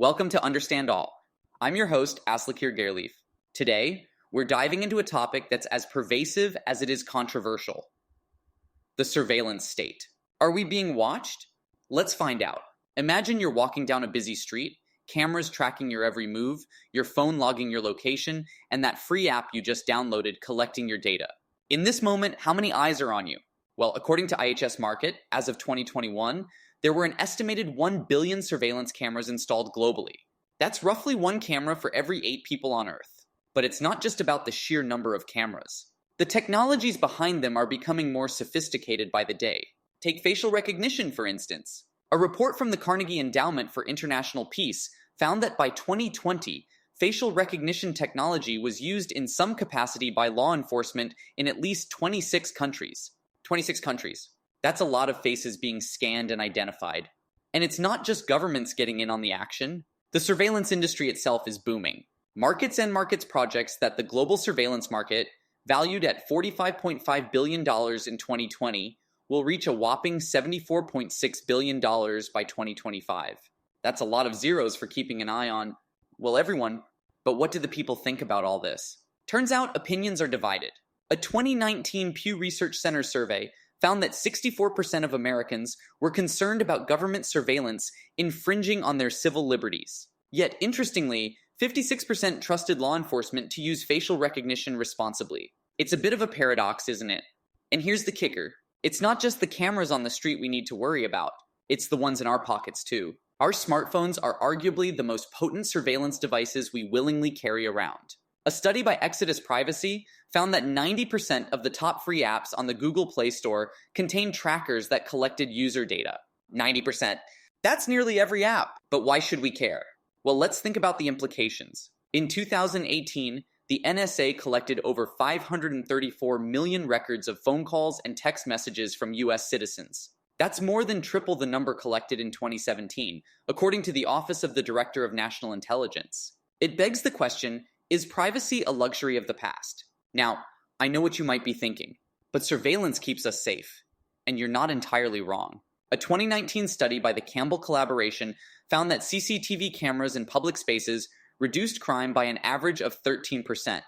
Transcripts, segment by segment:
Welcome to Understand All. I'm your host, Aslakir Gerleaf. Today, we're diving into a topic that's as pervasive as it is controversial. The surveillance state. Are we being watched? Let's find out. Imagine you're walking down a busy street, cameras tracking your every move, your phone logging your location, and that free app you just downloaded collecting your data. In this moment, how many eyes are on you? Well, according to IHS Markit, as of 2021, there were an estimated 1 billion surveillance cameras installed globally. That's roughly one camera for every 8 people on Earth. But it's not just about the sheer number of cameras. The technologies behind them are becoming more sophisticated by the day. Take facial recognition, for instance. A report from the Carnegie Endowment for International Peace found that by 2020, facial recognition technology was used in some capacity by law enforcement in at least 26 countries. 26 countries. That's a lot of faces being scanned and identified. And it's not just governments getting in on the action. The surveillance industry itself is booming. Markets and Markets projects that the global surveillance market, valued at $45.5 billion in 2020, will reach a whopping $74.6 billion by 2025. That's a lot of zeros for keeping an eye on, well, everyone. But what do the people think about all this? Turns out opinions are divided. A 2019 Pew Research Center survey found that 64% of Americans were concerned about government surveillance infringing on their civil liberties. Yet, interestingly, 56% trusted law enforcement to use facial recognition responsibly. It's a bit of a paradox, isn't it? And here's the kicker. It's not just the cameras on the street we need to worry about. It's the ones in our pockets, too. Our smartphones are arguably the most potent surveillance devices we willingly carry around. A study by Exodus Privacy found that 90% of the top free apps on the Google Play Store contain trackers that collected user data. 90%. That's nearly every app. But why should we care? Well, let's think about the implications. In 2018, the NSA collected over 534 million records of phone calls and text messages from US citizens. That's more than triple the number collected in 2017, according to the Office of the Director of National Intelligence. It begs the question, is privacy a luxury of the past? Now, I know what you might be thinking, but surveillance keeps us safe. And you're not entirely wrong. A 2019 study by the Campbell Collaboration found that CCTV cameras in public spaces reduced crime by an average of 13%.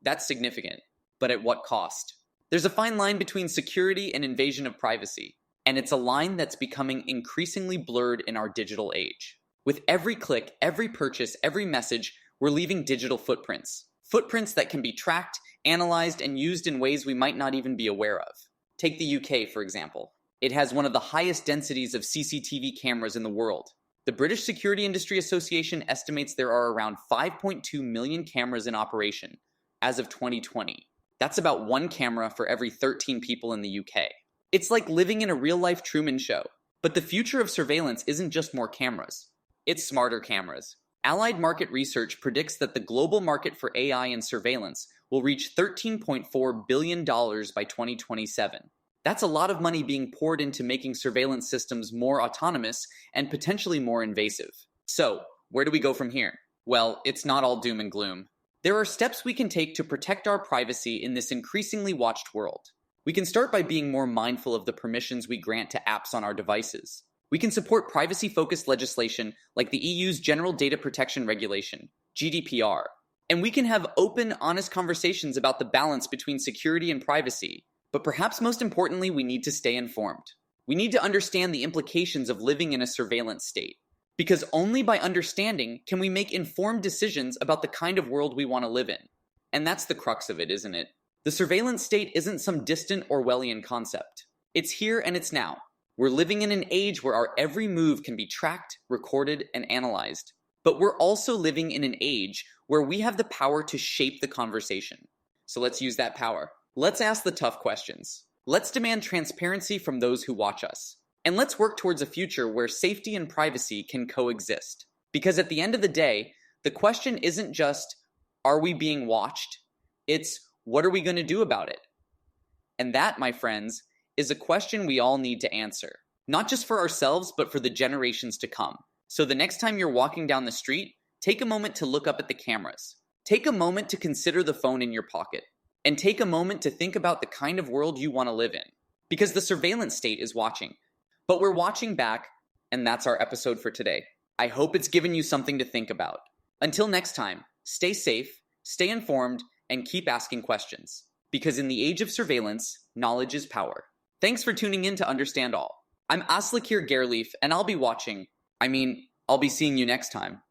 That's significant, but at what cost? There's a fine line between security and invasion of privacy, and it's a line that's becoming increasingly blurred in our digital age. With every click, every purchase, every message, we're leaving digital footprints. Footprints that can be tracked, analyzed, and used in ways we might not even be aware of. Take the UK, for example. It has one of the highest densities of CCTV cameras in the world. The British Security Industry Association estimates there are around 5.2 million cameras in operation as of 2020. That's about one camera for every 13 people in the UK. It's like living in a real-life Truman Show. But the future of surveillance isn't just more cameras. It's smarter cameras. Allied Market Research predicts that the global market for AI and surveillance will reach $13.4 billion by 2027. That's a lot of money being poured into making surveillance systems more autonomous and potentially more invasive. So, where do we go from here? Well, it's not all doom and gloom. There are steps we can take to protect our privacy in this increasingly watched world. We can start by being more mindful of the permissions we grant to apps on our devices. We can support privacy-focused legislation like the EU's General Data Protection Regulation, GDPR. And we can have open, honest conversations about the balance between security and privacy. But perhaps most importantly, we need to stay informed. We need to understand the implications of living in a surveillance state. Because only by understanding can we make informed decisions about the kind of world we want to live in. And that's the crux of it, isn't it? The surveillance state isn't some distant Orwellian concept. It's here and it's now. We're living in an age where our every move can be tracked, recorded, and analyzed. But we're also living in an age where we have the power to shape the conversation. So let's use that power. Let's ask the tough questions. Let's demand transparency from those who watch us. And let's work towards a future where safety and privacy can coexist. Because at the end of the day, the question isn't just, are we being watched? It's, what are we going to do about it? And that, my friends, is a question we all need to answer. Not just for ourselves, but for the generations to come. So the next time you're walking down the street, take a moment to look up at the cameras. Take a moment to consider the phone in your pocket. And take a moment to think about the kind of world you want to live in. Because the surveillance state is watching. But we're watching back, and that's our episode for today. I hope it's given you something to think about. Until next time, stay safe, stay informed, and keep asking questions. Because in the age of surveillance, knowledge is power. Thanks for tuning in to Understand All. I'm Aslakir Gareleaf, and I'll be seeing you next time.